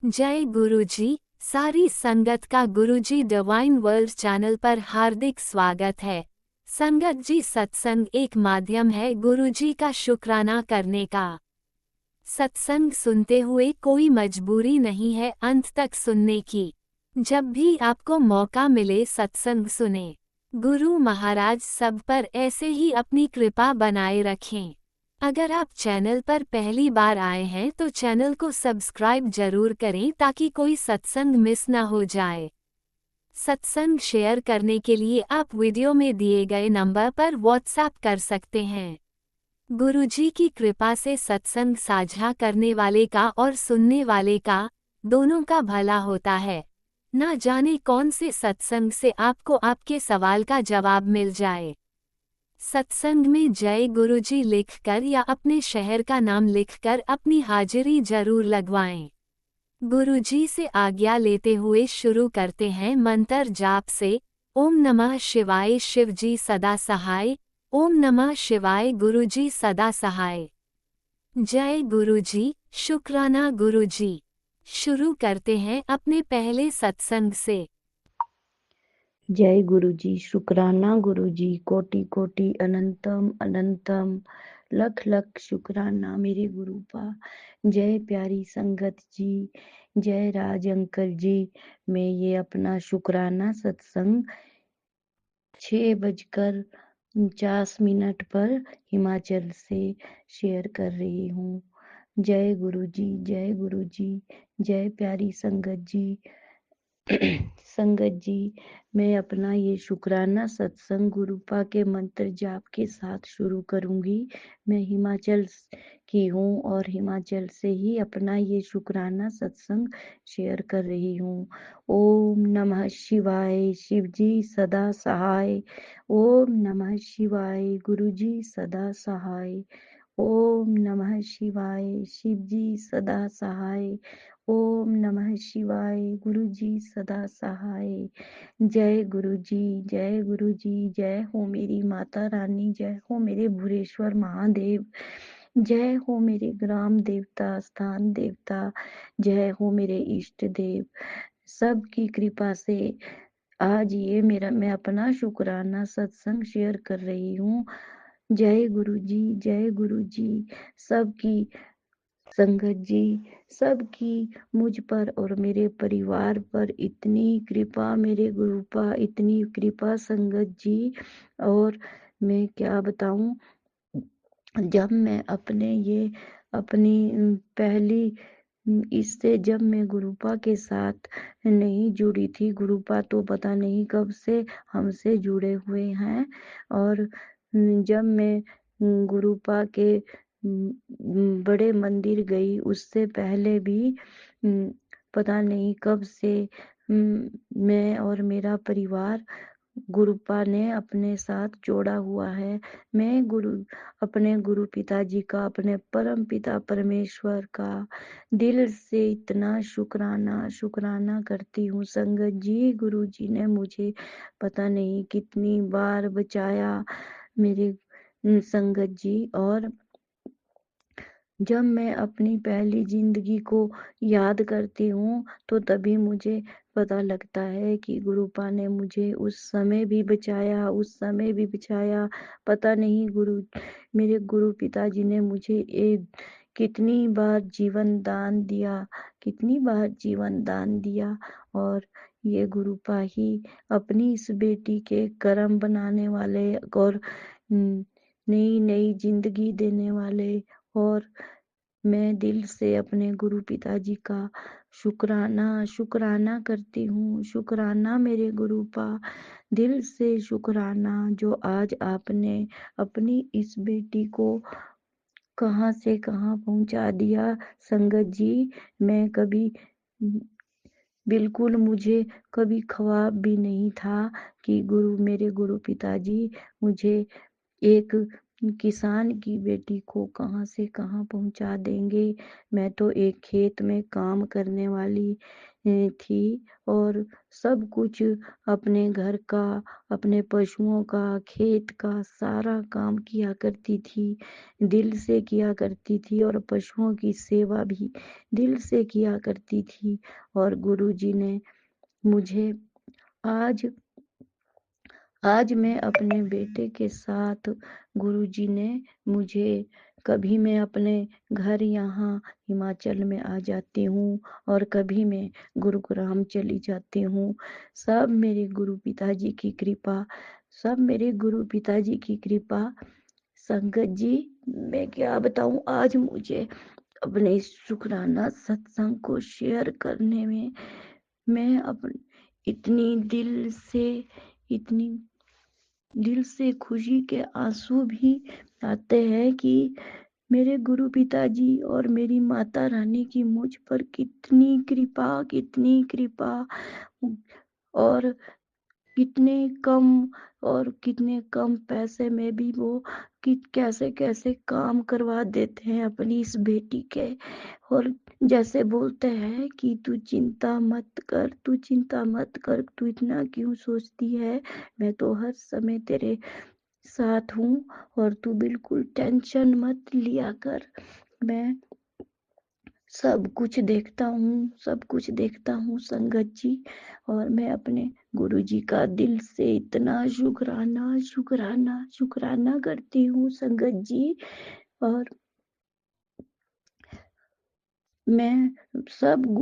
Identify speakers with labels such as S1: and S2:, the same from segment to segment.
S1: जय गुरुजी। सारी संगत का गुरुजी डिवाइन वर्ल्ड चैनल पर हार्दिक स्वागत है। संगत जी, सत्संग एक माध्यम है गुरुजी का शुक्राना करने का। सत्संग सुनते हुए कोई मजबूरी नहीं है अंत तक सुनने की। जब भी आपको मौका मिले सत्संग सुने। गुरु महाराज सब पर ऐसे ही अपनी कृपा बनाए रखें। अगर आप चैनल पर पहली बार आए हैं तो चैनल को सब्सक्राइब जरूर करें ताकि कोई सत्संग मिस न हो जाए। सत्संग शेयर करने के लिए आप वीडियो में दिए गए नंबर पर व्हाट्सएप कर सकते हैं। गुरुजी की कृपा से सत्संग साझा करने वाले का और सुनने वाले का दोनों का भला होता है। ना जाने कौन से सत्संग से आपको आपके सवाल का जवाब मिल जाए। सत्संग में जय गुरुजी लिखकर या अपने शहर का नाम लिखकर अपनी हाजिरी जरूर लगवाएं। गुरुजी से आज्ञा लेते हुए शुरू करते हैं मंत्र जाप से। ओम नमः शिवाय शिवजी सदा सहाय। ओम नमः शिवाय गुरुजी सदा सहाय। जय गुरुजी, शुक्राना गुरुजी। शुरू करते हैं अपने पहले सत्संग से।
S2: जय गुरुजी, शुक्राना गुरुजी, कोटि कोटि अनंतम अनंतम, लख लख शुक्राना मेरे गुरुपा। जय प्यारी संगत जी, जय राज अंकल जी। मैं ये अपना शुक्राना सत्संग 6:49 पर हिमाचल से शेयर कर रही हूँ। जय गुरुजी, जय गुरुजी, जय प्यारी संगत जी। संगत जी, मैं अपना ये शुक्राना सत्संग गुरुपा के मंत्र जाप के साथ शुरू करूंगी। मैं हिमाचल की हूँ और हिमाचल से ही अपना ये शुक्राना सत्संग शेयर कर रही हूँ। ओम नमः शिवाय शिवजी सदा सहाय। ओम नमः शिवाय गुरुजी सदा सहाय। ओम नमः शिवाय शिवजी सदा सहाय। ओम नमः शिवाय गुरुजी सदा सहाय। जय गुरुजी, जय गुरुजी, जय हो मेरी माता रानी, जय हो मेरे भूरेश्वर महादेव, जय हो मेरे ग्राम देवता स्थान देवता, जय हो मेरे इष्ट देव। सबकी कृपा से आज ये मैं अपना शुक्राना सत्संग शेयर कर रही हूँ। जय गुरुजी, जय गुरुजी। सबकी संगत जी, सबकी मुझ पर और मेरे परिवार पर इतनी कृपा मेरे गुरुपा, इतनी कृपा संगत जी। और मैं क्या बताऊं, जब मैं अपनी पहली इससे जब मैं गुरुपा के साथ नहीं जुड़ी थी, गुरुपा तो पता नहीं कब से हमसे जुड़े हुए हैं। और जब मैं गुरुपा के बड़े मंदिर गई, उससे पहले भी पता नहीं कब से मैं और मेरा परिवार गुरुपा ने अपने साथ जोड़ा हुआ है। मैं अपने गुरु पिताजी का, अपने परम पिता परमेश्वर का दिल से इतना शुक्राना शुक्राना करती हूँ संगत जी। गुरु जी ने मुझे पता नहीं कितनी बार बचाया मेरे संगत जी। और जब मैं अपनी पहली जिंदगी को याद करती हूँ तो तभी मुझे पता लगता है कि गुरुपा ने मुझे उस समय भी बचाया, उस समय भी बचाया। पता नहीं मेरे गुरु पिताजी ने मुझे कितनी बार जीवन दान दिया, कितनी बार जीवन दान दिया। और ये गुरुपा ही अपनी इस बेटी के कर्म बनाने वाले और नई नई जिंदगी देने वाले। और मैं दिल से अपने गुरु पिताजी का शुक्राना शुक्राना करती हूँ। शुक्राना मेरे गुरुपा, दिल से शुक्राना जो आज आपने अपनी इस बेटी को कहाँ से कहाँ पहुँचा दिया। संगत जी, मैं कभी बिल्कुल मुझे कभी ख्वाब भी नहीं था कि मेरे गुरु पिताजी मुझे एक किसान की बेटी को कहाँ से कहाँ पहुँचा देंगे। मैं तो एक खेत में काम करने वाली थी और सब कुछ अपने घर का, अपने पशुओं का, खेत का सारा काम किया करती थी। दिल से किया करती थी और पशुओं की सेवा भी दिल से किया करती थी। और गुरुजी ने मुझे आज आज मैं अपने बेटे के साथ गुरुजी ने मुझे कभी मैं अपने घर यहाँ हिमाचल में आ जाती हूँ और कभी मैं गुरुग्राम चली जाती हूँ। सब मेरे गुरु पिताजी की कृपा, सब मेरे गुरु पिताजी की कृपा। संगत जी, मैं क्या बताऊँ, आज मुझे अपने इस शुक्राना सत्संग को शेयर करने में मैं अपन इतनी इतनी दिल से खुशी के आंसू भी आते हैं कि मेरे गुरु पिताजी और मेरी माता रानी की मुझ पर कितनी कृपा और कितने कम पैसे में भी वो कि कैसे कैसे काम करवा देते हैं अपनी इस बेटी के। और जैसे बोलते हैं कि तू चिंता मत कर, तू चिंता मत कर, तू इतना क्यों सोचती है, मैं तो हर समय तेरे साथ हूँ और तू बिल्कुल टेंशन मत लिया कर। मैं सब कुछ देखता हूँ, सब कुछ देखता हूँ संगत जी। और मैं अपने गुरुजी का दिल से इतना शुक्राना करती हूँ संगत जी। और मैं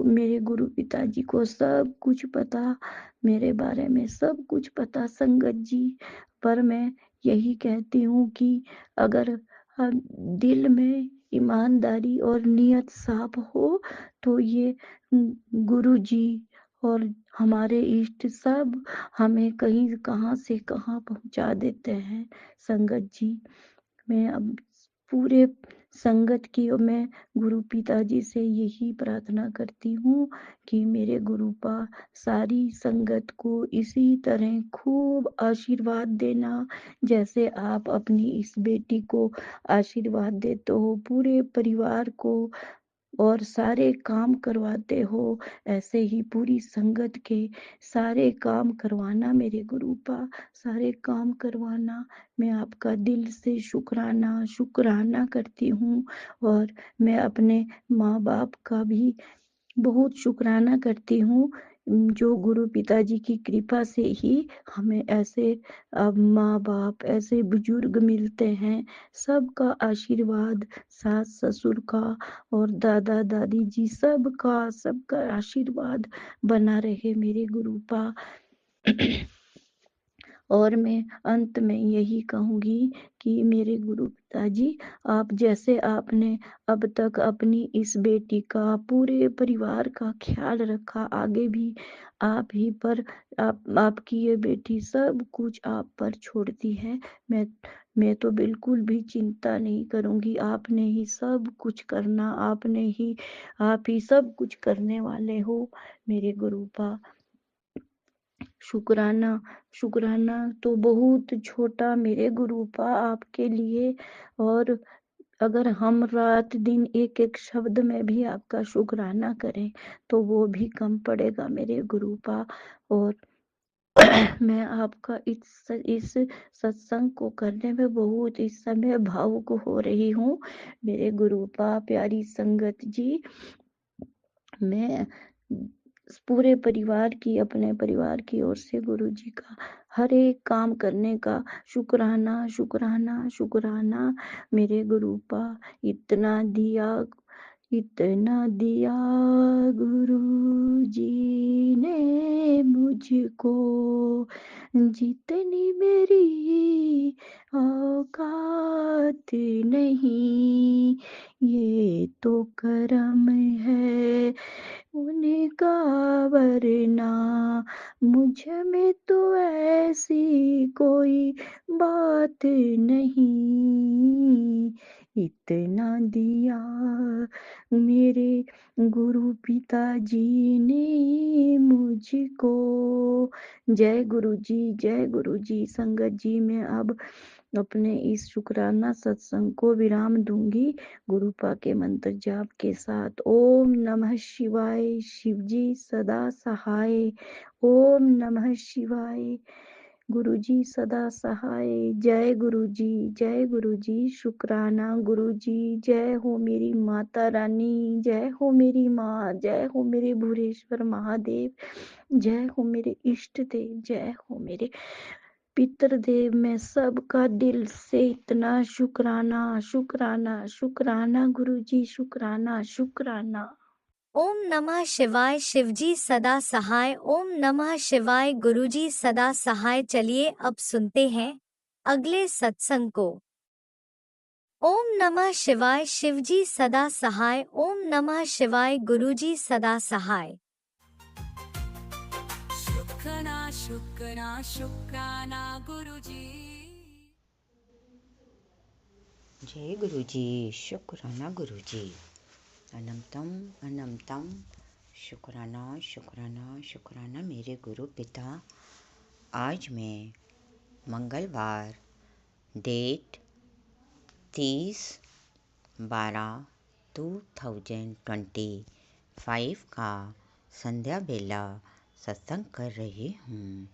S2: मेरे गुरु पिताजी को सब कुछ पता, मेरे बारे में सब कुछ पता संगत जी। पर मैं यही कहती हूँ कि अगर हम दिल में ईमानदारी और नियत साफ हो तो ये गुरु जी और हमारे इष्ट सब हमें कहीं कहाँ से कहाँ पहुँचा देते हैं संगत जी। मैं अब पूरे संगत की और मैं गुरु पिताजी से यही प्रार्थना करती हूँ कि मेरे गुरुपा सारी संगत को इसी तरह खूब आशीर्वाद देना, जैसे आप अपनी इस बेटी को आशीर्वाद देते हो, पूरे परिवार को और सारे काम करवाते हो, ऐसे ही पूरी संगत के सारे काम करवाना मेरे गुरुपा, सारे काम करवाना। मैं आपका दिल से शुक्राना करती हूँ। और मैं अपने माँ बाप का भी बहुत शुक्राना करती हूँ, जो गुरु पिताजी की कृपा से ही हमें ऐसे माँ बाप, ऐसे बुजुर्ग मिलते हैं। सबका आशीर्वाद, सास ससुर का और दादा दादी जी सबका आशीर्वाद बना रहे मेरे गुरुपा। और मैं अंत में यही कहूँगी कि मेरे गुरु पिताजी, आप जैसे आपने अब तक अपनी इस बेटी का, पूरे परिवार का ख्याल रखा, आगे भी आप ही पर आपकी ये बेटी सब कुछ आप पर छोड़ती है। मैं तो बिल्कुल भी चिंता नहीं करूँगी, आपने ही सब कुछ करना, आप ही सब कुछ करने वाले हो मेरे गुरुपा। शुक्राना शुक्राना तो बहुत छोटा मेरे गुरुपा आपके लिए। और अगर हम रात दिन एक एक शब्द में भी आपका शुक्राना करें तो वो भी कम पड़ेगा मेरे गुरुपा। और मैं आपका इस सत्संग को करने में बहुत इस समय भावुक हो रही हूँ मेरे गुरुपा, प्यारी संगत जी। मैं पूरे परिवार की, अपने परिवार की ओर से गुरु जी का हर एक काम करने का शुक्राना मेरे गुरुपा। इतना दिया गुरु जी ने मुझको, जितनी मेरी औकात नहीं, ये तो करम है उनका, वरना मुझ में तो ऐसी कोई बात नहीं। इतना दिया मेरे गुरु पिताजी ने मुझको। जय गुरु जी, जय गुरु जी। संगत जी, मैं अब अपने इस शुक्राना सत्संग को विराम दूंगी गुरुपा के मंत्र जाप के साथ। ओम नमः शिवाय। शिवजी सदा सहाय। ओम नमः शिवाय। गुरुजी सदा सहाय। जय गुरुजी, जय गुरुजी। शुक्राना गुरुजी। जय हो मेरी माता रानी, जय हो मेरी माँ, जय हो मेरे भूरेश्वर महादेव, जय हो मेरे इष्ट देव, जय हो मेरे पितृदेव। मैं सबका दिल से इतना शुक्राना, शुक्राना, शुक्राना गुरुजी, शुक्राना, शुक्राना।
S1: ओम नमः शिवाय। शिवजी सदा सहाय। ओम नमः शिवाय। गुरुजी सदा सहाय। चलिए अब सुनते हैं अगले सत्संग को। ओम नमः शिवाय। शिवजी सदा सहाय। ओम नमः शिवाय। गुरुजी सदा सहाय।
S3: शुक्राना शुक्राना शुक्राना गुरुजी।
S4: जय गुरुजी। शुक्राना गुरुजी। अनंतम अनंतम। शुक्राना शुक्राना शुक्राना मेरे गुरु पिता। आज मैं मंगलवार डेट 30/12/2025 का संध्या बेला सत्संग कर रही हूँ।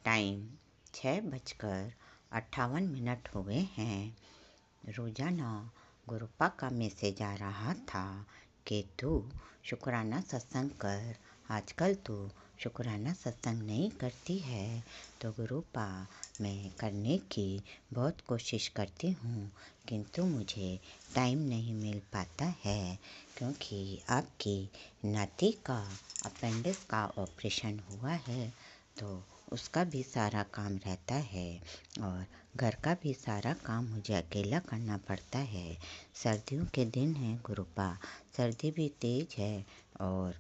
S4: टाइम 6:58 हो गए हैं। रोजाना गुरुपा का मैसेज आ रहा था कि तू शुक्राना सत्संग कर, आजकल तू शुक्राना सत्संग नहीं करती है। तो गुरुपा मैं करने की बहुत कोशिश करती हूँ, किंतु मुझे टाइम नहीं मिल पाता है, क्योंकि आपकी नाती का अपेंडिक्स का ऑपरेशन हुआ है, तो उसका भी सारा काम रहता है और घर का भी सारा काम मुझे अकेला करना पड़ता है। सर्दियों के दिन हैं गुरुपा, सर्दी भी तेज है और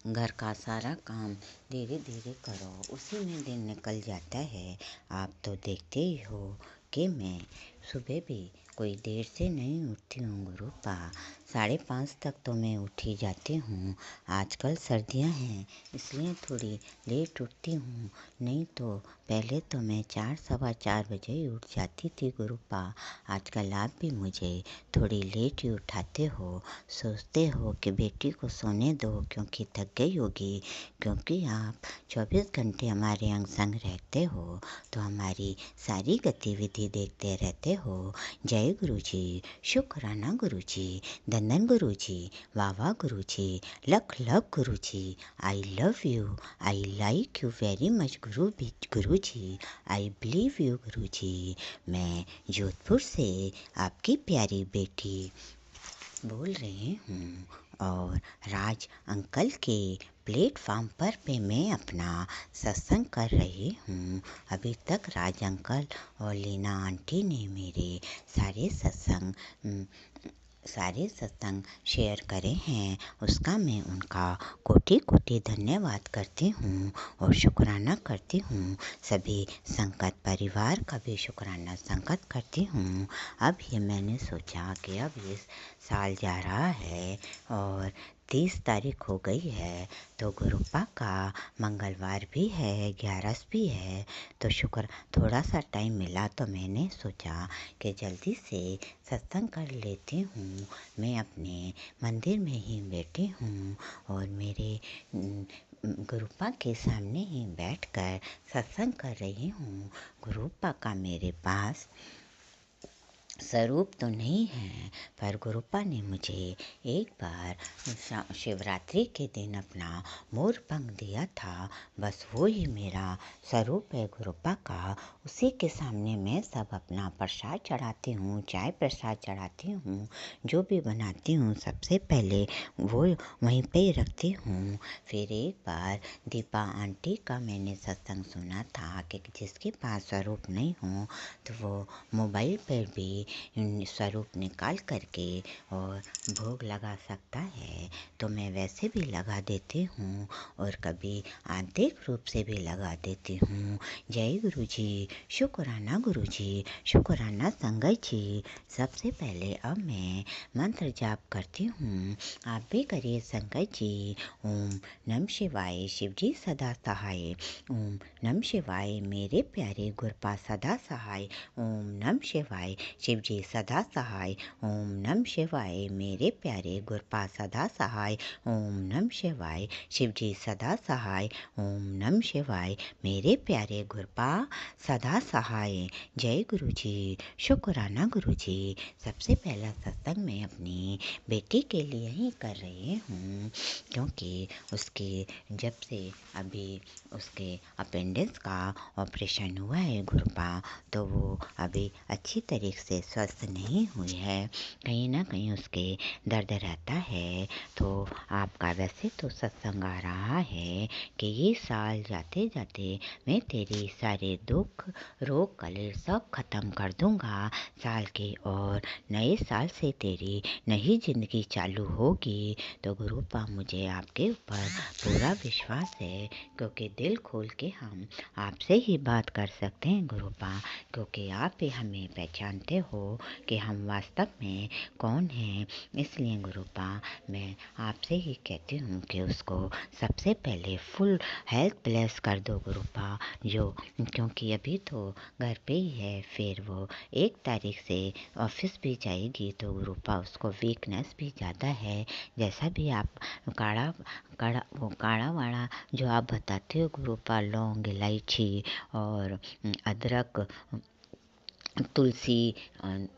S4: घर का सारा काम धीरे धीरे करो, उसी में दिन निकल जाता है। आप तो देखते ही हो कि मैं सुबह भी कोई देर से नहीं उठती हूँ गुरुपा। 5:30 तक तो मैं उठी जाती हूँ। आजकल सर्दियाँ हैं इसलिए थोड़ी लेट उठती हूँ, नहीं तो पहले तो मैं 4 सवा 4 बजे ही उठ जाती थी गुरुपा। आजकल आप भी मुझे थोड़ी लेट ही उठाते हो, सोचते हो कि बेटी को सोने दो क्योंकि थक गई होगी, क्योंकि आप 24 घंटे हमारे अंग संग रहते हो तो हमारी सारी गतिविधि देखते रहते हो। जय गुरुजी, शुक्राना गुरुजी, धन्धन गुरुजी, वाह वाह गुरुजी, लख लख Guruji, I love you, I like you very much Guruji, I believe you Guruji. मैं जोधपुर से आपकी प्यारी बेटी बोल रही हूँ और राज अंकल के प्लेटफॉर्म पर मैं अपना सत्संग कर रही हूँ। अभी तक राज अंकल और लीना आंटी ने मेरे सारे सत्संग शेयर करे हैं, उसका मैं उनका कोटि कोटि धन्यवाद करती हूँ और शुक्राना करती हूँ। सभी संगत परिवार का भी शुक्राना संगत करती हूँ। अब ये मैंने सोचा कि अब इस साल जा रहा है और 30 तारीख हो गई है, तो गुरुपा का मंगलवार भी है, 11 भी है, तो शुक्र थोड़ा सा टाइम मिला तो मैंने सोचा कि जल्दी से सत्संग कर लेती हूँ। मैं अपने मंदिर में ही बैठी हूँ और मेरे गुरुपा के सामने ही बैठकर सत्संग कर रही हूँ। गुरुपा का मेरे पास स्वरूप तो नहीं है, पर गुरुपा ने मुझे एक बार शिवरात्रि के दिन अपना मोर पंख दिया था, बस वो ही मेरा स्वरूप है गुरुपा का। उसी के सामने मैं सब अपना प्रसाद चढ़ाती हूँ, चाय प्रसाद चढ़ाती हूँ, जो भी बनाती हूँ सबसे पहले वो वहीं पे ही रखती हूँ। फिर एक बार दीपा आंटी का मैंने सत्संग सुना था कि जिसके पास स्वरूप नहीं हो तो वो मोबाइल पर भी स्वरूप निकाल करके और भोग लगा सकता है तो मैं वैसे भी लगा देती हूँ और कभी आंतरिक रूप से भी लगा देती हूँ। जय गुरु जी, शुक्राना गुरु जी, शुक्राना संगत जी। सबसे पहले अब मैं मंत्र जाप करती हूँ, आप भी करिए संगत जी। ओम नम शिवाय, शिव जी सदा सहाय। ओम नम शिवाय, मेरे प्यारे गुरपा सदा सहाय। ओम नम शिवाय, शिव जी सदा सहाय। ओम नम शिवाय, मेरे प्यारे गुरपा सदा सहाय। ओम नम शिवाय, शिव जी सदा सहाय। ओम नम शिवाय, मेरे प्यारे गुरपा सदा सहाय। जय गुरु जी, शुक्राना गुरु जी। सबसे पहला सत्संग मैं अपनी बेटी के लिए ही कर रही हूँ, क्योंकि उसके जब से अभी उसके अपेंडिक्स का ऑपरेशन हुआ है गुरुपा, तो वो अभी अच्छी तरीके से स्वस्थ नहीं हुई है। कहीं ना कहीं उसके दर्द रहता है। तो आपका वैसे तो सत्संग आ रहा है कि ये साल जाते जाते मैं तेरी सारे दुख रोग कलेश सब खत्म कर दूंगा साल के, और नए साल से तेरी नई जिंदगी चालू होगी। तो गुरुपा मुझे आपके ऊपर पूरा विश्वास है, क्योंकि दिल खोल के हम आपसे ही बात कर सकते हैं गुरुपा, क्योंकि आप ही हमें पहचानते हो कि हम वास्तव में कौन हैं। इसलिए गुरुपा मैं आपसे ही कहती हूँ कि उसको सबसे पहले फुल हेल्थ ब्लेस कर दो गुरुपा, जो क्योंकि अभी तो घर पे ही है, फिर वो 1 तारीख से ऑफिस भी जाएगी। तो गुरुपा उसको वीकनेस भी ज़्यादा है। जैसा भी आप काढ़ा वाढ़ा जो आप बताते हो गुरुपा, लौंग इलायची और अदरक तुलसी,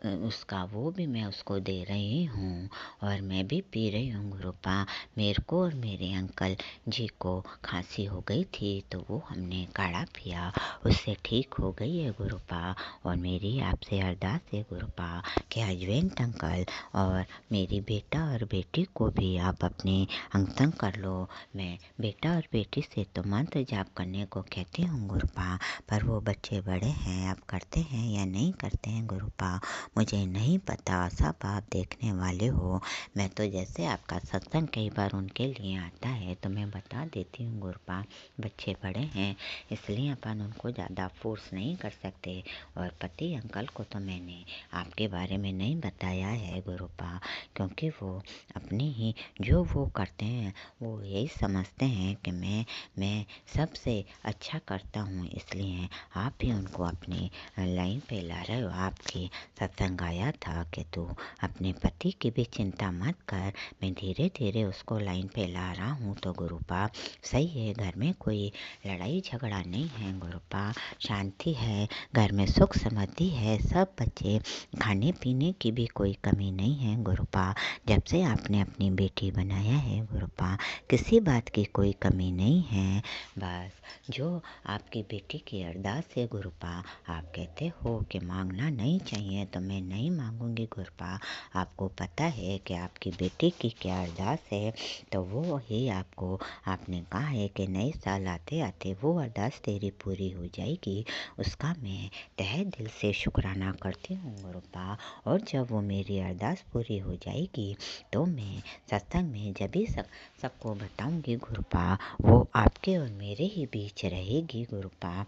S4: उसका वो भी मैं उसको दे रही हूँ और मैं भी पी रही हूँ गुरुपा। मेरे को और मेरे अंकल जी को खांसी हो गई थी, तो वो हमने काढ़ा पिया, उससे ठीक हो गई है गुरुपा। और मेरी आपसे अरदास है गुरुपा कि हजबेंड अंकल और मेरी बेटा और बेटी को भी आप अपने अंग कर लो। मैं बेटा और बेटी से तो मंत्र जाप करने को कहती हूँ गुरुपा, पर वो बच्चे बड़े हैं, आप करते हैं या नहीं करते हैं गुरुपा मुझे नहीं पता। सब आप देखने वाले हो। मैं तो जैसे आपका सत्संग कई बार उनके लिए आता है तो मैं बता देती हूँ गुरुपा, बच्चे बड़े हैं इसलिए अपन उनको ज़्यादा फोर्स नहीं कर सकते। और पति अंकल को तो मैंने आपके बारे में नहीं बताया है गुरुपा, क्योंकि वो अपने ही जो वो करते हैं वो यही समझते हैं कि मैं सबसे अच्छा करता हूँ, इसलिए आप भी उनको अपनी लाइन पे ला रहे हो। आपके सत्संग आया था कि तू अपने पति की भी चिंता मत कर, मैं धीरे धीरे उसको लाइन पे ला रहा हूँ। तो गुरुपा सही है, घर में कोई लड़ाई झगड़ा नहीं है गुरुपा, शांति है, घर में सुख समृद्धि है, सब बच्चे खाने पीने की भी कोई कमी नहीं है गुरुपा। जब से आपने अपनी बेटी बनाया है गुरुपा, किसी बात की कोई कमी नहीं है। बस जो आपकी बेटी की अरदास है गुरुपा, आप कहते हो कि मांगना नहीं चाहिए, तो मैं नहीं मांगूंगी गुरुपा। आपको पता है कि आपकी बेटी की क्या अरदास है, तो वो ही आपको आपने कहा है कि नए साल आते आते वो अरदास तेरी पूरी हो जाएगी। उसका मैं तहे दिल से शुक्राना करती हूँ गुरुपा। और जब वो मेरी अरदास पूरी हो जाएगी तो मैं सत्संग में जब भी सबको बताऊंगी गुरुपा, वो आपके और मेरे ही बीच रहेगी गुरुपा।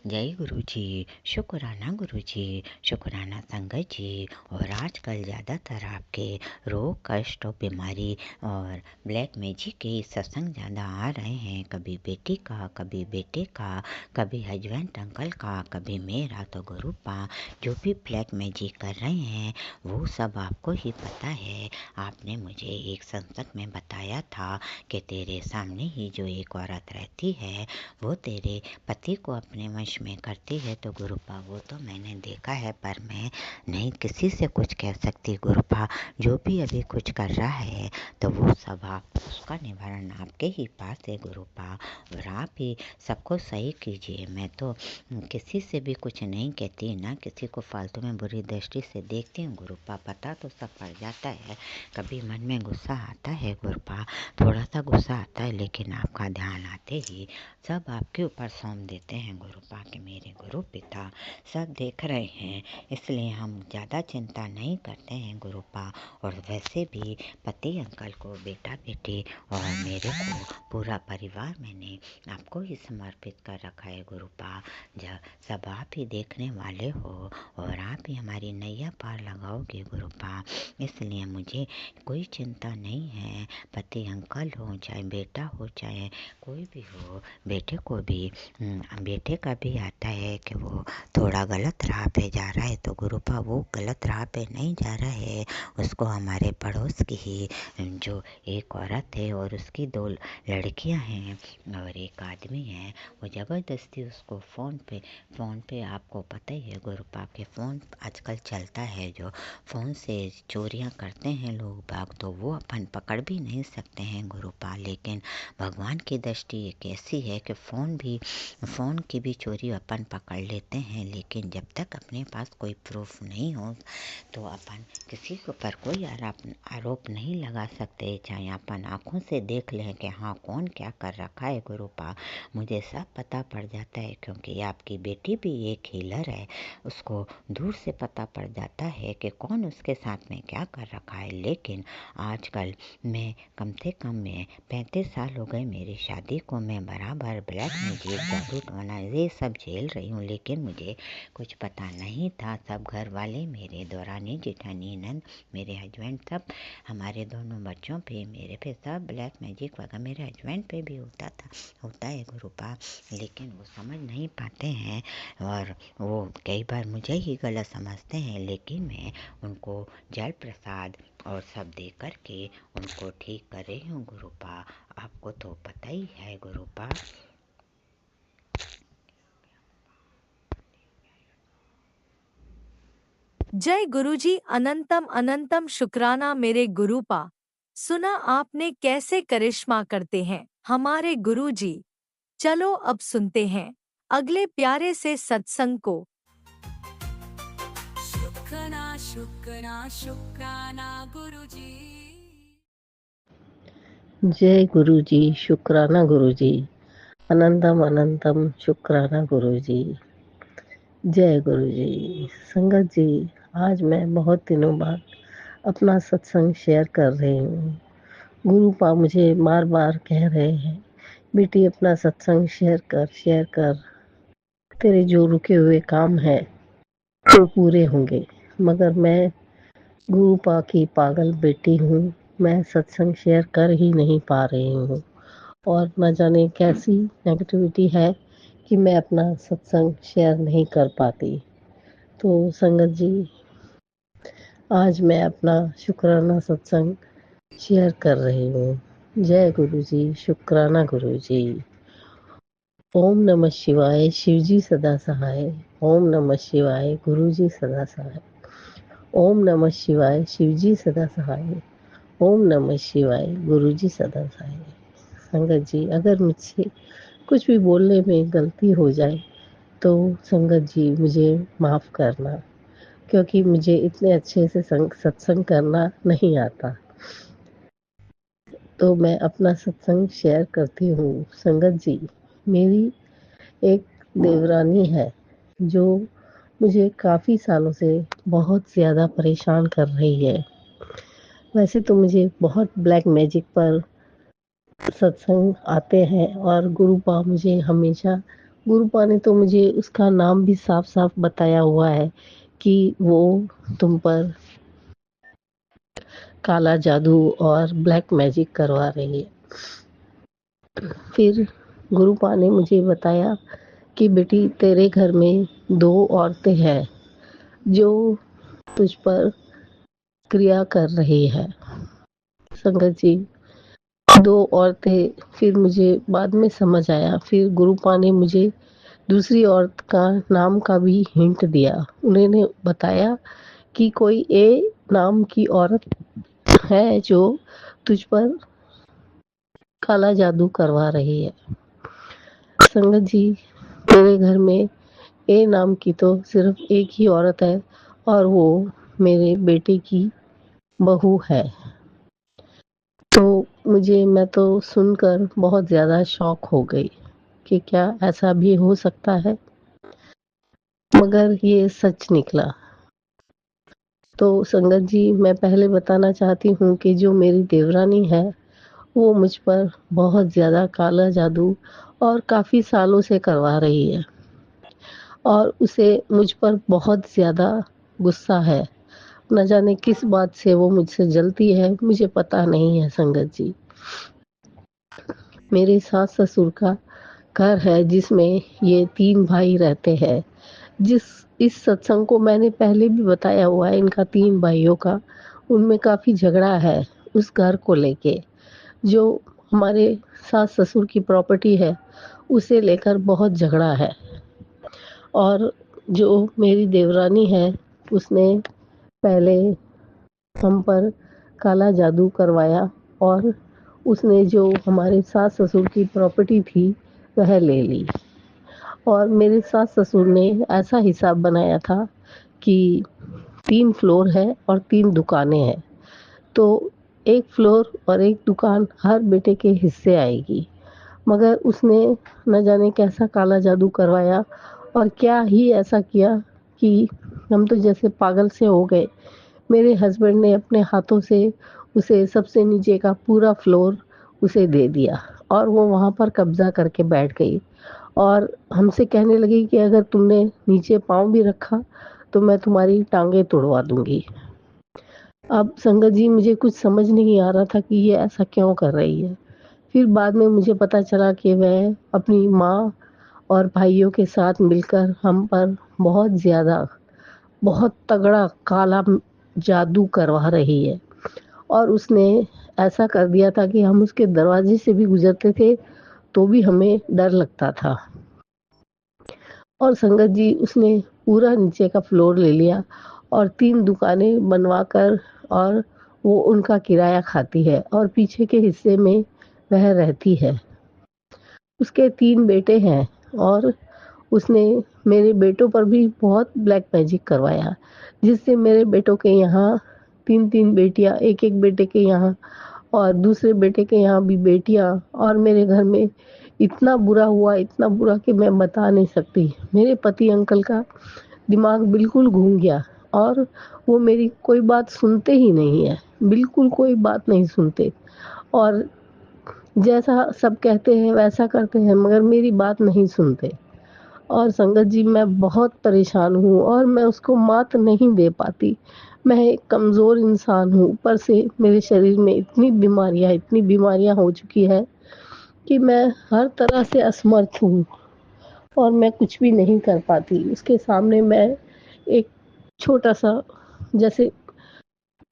S4: जय गुरु जी, शुक्राना गुरु जी, शुक्राना संगत जी। और आजकल ज़्यादातर आपके रोग कष्ट और बीमारी और ब्लैक मैजिक के सत्संग ज़्यादा आ रहे हैं, कभी बेटी का, कभी बेटे का, कभी हजबेंड अंकल का, कभी मेरा। तो गुरुपा जो भी ब्लैक मैजिक कर रहे हैं वो सब आपको ही पता है। आपने मुझे एक सत्संग में बताया था कि तेरे सामने ही जो एक औरत रहती है वो तेरे पति को अपने वश में करती है। तो गुरुपा वो तो मैंने देखा है, पर मैं नहीं किसी से कुछ कह सकती गुरुपा। जो भी अभी कुछ कर रहा है तो वो सब आप उसका निवारण आपके ही पास है गुरुपा, और आप ही सबको सही कीजिए। मैं तो किसी से भी कुछ नहीं कहती, ना किसी को फालतू में बुरी दृष्टि से देखती हूँ गुरुपा। पता तो सब पड़ जाता है, कभी मन में गुस्सा आता है गुरुपा, थोड़ा सा गुस्सा आता है, लेकिन आपका ध्यान आते ही सब आपके ऊपर सौंप देते हैं गुरुपा। कि मेरे गुरु पिता सब देख रहे हैं, इसलिए हम ज़्यादा चिंता नहीं करते हैं गुरुपा। और वैसे भी पति अंकल को, बेटा बेटी और मेरे को पूरा परिवार मैंने आपको ही समर्पित कर रखा है गुरुपा। जब सब आप ही देखने वाले हो और आप ही हमारी नैया पार लगाओगे गुरुपा, इसलिए मुझे कोई चिंता नहीं है। पति अंकल हो, चाहे बेटा हो, चाहे कोई भी हो, बेटे को भी बेटे का भी आता है कि वो थोड़ा गलत राह पे जा रहा है, तो गुरुपा वो गलत राह पे नहीं जा रहा है। उसको हमारे पड़ोस की ही जो एक औरत है और उसकी 2 लड़कियां हैं और एक आदमी है, वो ज़बरदस्ती उसको फ़ोन पे आपको पता ही है गुरुपा के फ़ोन आजकल चलता है, जो फ़ोन से चोरियां करते हैं लोग बाग, तो वो अपन पकड़ भी नहीं सकते हैं गुरुपा। लेकिन भगवान की दृष्टि एक ऐसी है कि फ़ोन की भी चोरी अपन पकड़ लेते हैं, लेकिन जब तक अपने पास कोई प्रूफ नहीं हो तो अपन किसी के ऊपर कोई आरोप नहीं लगा सकते, चाहे अपन आँखों से देख लें कि हाँ कौन क्या कर रखा है गुरुपा। मुझे सब पता पड़ जाता है, क्योंकि आपकी बेटी भी एक हीलर है, उसको दूर से पता पड़ जाता है कि कौन उसके साथ में क्या कर रखा है। लेकिन आजकल मैं कम से कम में 35 साल हो गए मेरी शादी को, मैं बराबर ब्लैक मैजिक, जादू टोना ये सब झेल रही हूँ, लेकिन मुझे कुछ पता नहीं था। सब घर वाले, मेरे दौरानी, जेठानी, नंद, मेरे हस्बैंड, सब हमारे दोनों बच्चों पे, मेरे पे सब ब्लैक मैजिक वगैरह मेरे हस्बैंड पे भी होता है गुरुपा, लेकिन वो समझ नहीं पाते हैं और वो कई बार मुझे ही गलत समझते हैं। लेकिन मैं उनको जल प्रसाद और सब दे कर के उनको ठीक कर रही हूँ गुरुपा। आपको तो पता ही है गुरुपा।
S5: जय गुरुजी, अनंतम अनंतम शुक्राना मेरे गुरुपा। सुना आपने कैसे करिश्मा करते हैं हमारे गुरुजी। चलो अब सुनते हैं अगले प्यारे से सत्संग को।
S3: शुक्राना शुक्राना शुक्राना गुरुजी।
S2: जय गुरुजी, शुक्राना गुरुजी, अनंतम अनंतम शुक्राना गुरुजी। जय गुरुजी। संगत जी, आज मैं बहुत दिनों बाद अपना सत्संग शेयर कर रही हूँ। गुरुपा मुझे बार बार कह रहे हैं, बेटी अपना सत्संग शेयर कर, तेरे जो रुके हुए काम हैं वो पूरे होंगे। मगर मैं गुरुपा की पागल बेटी हूँ, मैं सत्संग शेयर कर ही नहीं पा रही हूँ और न जाने कैसी नेगेटिविटी है कि मैं अपना सत्संग शेयर नहीं कर पाती। तो संगत जी, आज मैं अपना शुक्राना सत्संग शेयर कर रही हूँ। जय गुरु जी, शुक्राना गुरु जी। ओम नमः शिवाय, शिवजी सदा सहाय। ओम नमः शिवाय, गुरु जी सदा सहाय। ओम नमः शिवाय, शिवजी सदा सहाय। ओम नमः शिवाय, गुरु जी सदा सहाय। संगत जी, अगर मुझसे कुछ भी बोलने में गलती हो जाए तो संगत जी मुझे माफ़ करना, क्योंकि मुझे इतने अच्छे से सत्संग करना नहीं आता। तो मैं अपना सत्संग शेयर करती हूँ। संगत जी, मेरी एक देवरानी है जो मुझे काफ़ी सालों से बहुत ज़्यादा परेशान कर रही है। वैसे तो मुझे बहुत ब्लैक मैजिक पर सत्संग आते हैं और गुरुपा मुझे हमेशा, गुरुपा ने तो मुझे उसका नाम भी साफ साफ बताया हुआ है कि वो तुम पर काला जादू और ब्लैक मैजिक करवा रही है। फिर गुरुपा ने मुझे बताया कि बेटी, तेरे घर में 2 औरतें हैं जो तुझ पर क्रिया कर रही है। संगत जी, 2 औरतें, फिर मुझे बाद में समझ आया। फिर गुरुपा ने मुझे दूसरी औरत का नाम का भी हिंट दिया। उन्होंने बताया कि कोई ए नाम की औरत है जो तुझ पर काला जादू करवा रही है। संगत जी, मेरे घर में ए नाम की तो सिर्फ एक ही औरत है और वो मेरे बेटे की बहू है। तो मैं तो सुनकर बहुत ज़्यादा शॉक हो गई कि क्या ऐसा भी हो सकता है।
S6: मगर ये सच निकला। तो संगत जी, मैं पहले बताना चाहती हूँ कि जो मेरी देवरानी है, वो मुझ पर बहुत ज़्यादा काला जादू और काफ़ी सालों से करवा रही है और उसे मुझ पर बहुत ज़्यादा गुस्सा है। न जाने किस बात से वो मुझसे जलती है, मुझे पता नहीं है संगत जी। मेरे सास-ससुर का घर है जिसमें ये 3 भाई रहते हैं। इस सत्संग को मैंने पहले भी बताया हुआ है, इनका 3 भाइयों का, उनमें काफ़ी झगड़ा है उस घर को लेके। जो हमारे सास-ससुर की प्रॉपर्टी है, उसे लेकर बहुत झगड़ा है और जो मेरी देवरानी है, उसने पहले हम पर काला जादू करवाया और उसने जो हमारे सास-ससुर की प्रॉपर्टी थी, वह ले ली और मेरे सास-ससुर ने ऐसा हिसाब बनाया था कि 3 फ्लोर है और 3 दुकानें हैं। तो 1 फ्लोर और 1 दुकान हर बेटे के हिस्से आएगी। मगर उसने न जाने कैसा काला जादू करवाया और क्या ही ऐसा किया कि हम तो जैसे पागल से हो गए। मेरे हस्बैंड ने अपने हाथों से उसे सबसे नीचे का पूरा फ्लोर उसे दे दिया और वो वहाँ पर कब्ज़ा करके बैठ गई और हमसे कहने लगी कि अगर तुमने नीचे पाँव भी रखा, तो मैं तुम्हारी टाँगें तुड़वा दूँगी। अब संगत जी, मुझे कुछ समझ नहीं आ रहा था कि ये ऐसा क्यों कर रही है। फिर बाद में मुझे पता चला कि वह अपनी माँ और भाइयों के साथ मिलकर हम पर बहुत तगड़ा काला जादू करवा रही है और उसने ऐसा कर दिया था कि हम उसके दरवाजे से भी गुजरते थे, तो भी हमें डर लगता था। और संगत जी, उसने पूरा नीचे का फ्लोर ले लिया और 3 दुकानें बनवाकर और वो उनका किराया खाती है और पीछे के हिस्से में वह रहती है। उसके 3 बेटे हैं और उसने मेरे बेटों पर भी बहुत ब्लैक मैजिक करवाया, जिससे मेरे बेटों के यहाँ 3-3 बेटियाँ, 1-1 बेटे के यहाँ और दूसरे बेटे के यहाँ भी बेटियाँ और मेरे घर में इतना बुरा हुआ, इतना बुरा कि मैं बता नहीं सकती। मेरे पति अंकल का दिमाग बिल्कुल घूम गया और वो मेरी कोई बात सुनते ही नहीं है, बिल्कुल कोई बात नहीं सुनते और जैसा सब कहते हैं वैसा करते हैं मगर मेरी बात नहीं सुनते। और संगत जी, मैं बहुत परेशान हूँ और मैं उसको मात नहीं दे पाती। मैं एक कमज़ोर इंसान हूँ, ऊपर से मेरे शरीर में इतनी बीमारियाँ हो चुकी है कि मैं हर तरह से असमर्थ हूँ और मैं कुछ भी नहीं कर पाती। उसके सामने मैं एक छोटा-सा, जैसे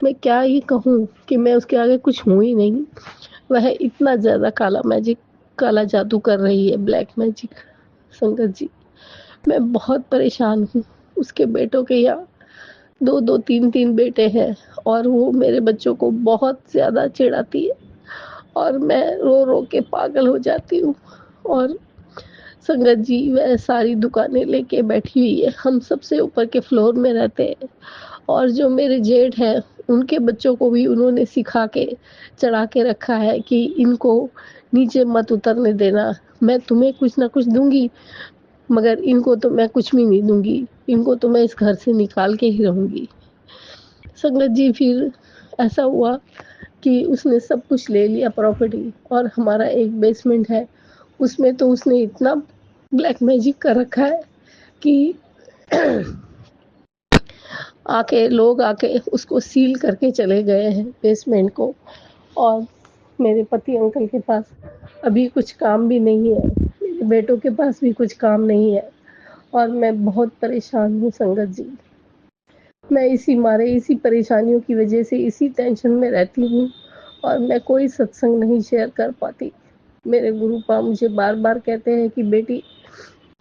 S6: मैं क्या ही कहूँ कि मैं उसके आगे कुछ हूँ ही नहीं। वह इतना ज़्यादा काला जादू कर रही है, ब्लैक मैजिक। संगत जी, मैं बहुत परेशान हूँ। उसके बेटों के यहाँ 2-2, 3-3 बेटे हैं और वो मेरे बच्चों को बहुत ज़्यादा चिढ़ाती है और मैं रो-रो के पागल हो जाती हूँ। और संगत जी, वह सारी दुकानें लेके बैठी हुई है। हम सबसे ऊपर के फ्लोर में रहते हैं और जो मेरे जेठ हैं, उनके बच्चों को भी उन्होंने सिखा के चढ़ा के रखा है कि इनको नीचे मत उतरने देना। मैं तुम्हें कुछ ना कुछ दूँगी, मगर इनको तो मैं कुछ भी नहीं दूँगी। इनको तो मैं इस घर से निकाल के ही रहूँगी। संगत जी, फिर ऐसा हुआ कि उसने सब कुछ ले लिया प्रॉपर्टी और हमारा एक बेसमेंट है, उसमें तो उसने इतना ब्लैक मैजिक कर रखा है कि लोग आके उसको सील करके चले गए हैं बेसमेंट को और मेरे पति अंकल के पास अभी कुछ काम भी नहीं है, मेरे बेटों के पास भी कुछ काम नहीं है और मैं बहुत परेशान हूँ संगत जी। मैं इसी परेशानियों की वजह से इसी टेंशन में रहती हूँ और मैं कोई सत्संग नहीं शेयर कर पाती। मेरे गुरुपा मुझे बार-बार कहते हैं कि बेटी,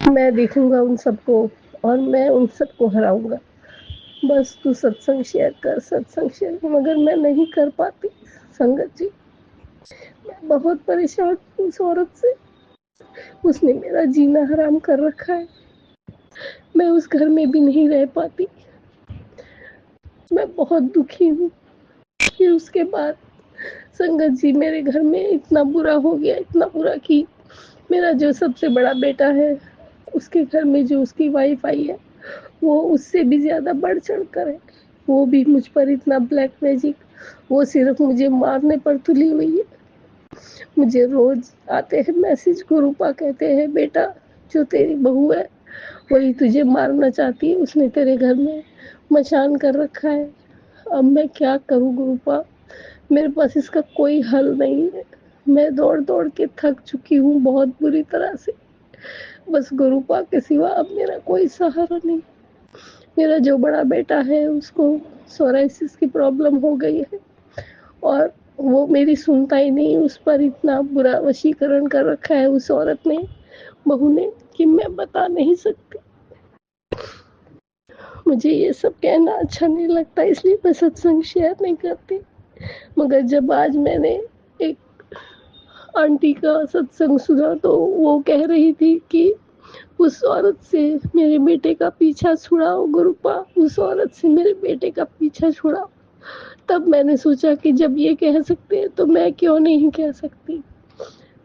S6: मैं देखूँगा उन सबको और मैं उन सबको हराऊँगा। बस तू सत्संग शेयर कर, मगर मैं नहीं कर पाती। संगत जी, मैं बहुत परेशान हूँ उस औरत से। उसने मेरा जीना हराम कर रखा है। मैं उस घर में भी नहीं रह पाती। मैं बहुत दुखी हूँ। फिर उसके बाद संगत जी, मेरे घर में इतना बुरा हो गया, इतना बुरा कि मेरा जो सबसे बड़ा बेटा है, उसके घर में जो उसकी वाइफ आई है, वो उससे भी ज़्यादा बढ़ चढ़ कर है। वो भी मुझ पर इतना ब्लैक मैजिक, वो सिर्फ मुझे मारने पर तुली हुई है। मुझे रोज आते हैं मैसेज, गुरुपा कहते हैं बेटा जो तेरी बहू है वही तुझे मारना चाहती है, उसने तेरे घर में मचान कर रखा है। अब मैं क्या करूं गुरुपा, मेरे पास इसका कोई हल नहीं है। मैं दौड़ दौड़ के थक चुकी हूँ बहुत बुरी तरह से। बस गुरुपा के सिवा अब मेरा कोई सहारा नहीं। मेरा जो बड़ा बेटा है उसको सोराइसिस की प्रॉब्लम हो गई है और वो मेरी सुनता ही नहीं। उस पर इतना बुरा वशीकरण कर रखा है उस औरत ने, बहू ने, कि मैं बता नहीं सकती। मुझे ये सब कहना अच्छा नहीं लगता, इसलिए मैं सत्संग शेयर नहीं करती। मगर जब आज मैंने एक आंटी का सत्संग सुना तो वो कह रही थी कि उस औरत से मेरे बेटे का पीछा छुड़ाओ गुरुपा, उस औरत से मेरे बेटे का पीछा छुड़ाओ। तब मैंने सोचा कि जब ये कह सकते हैं तो मैं क्यों नहीं कह सकती।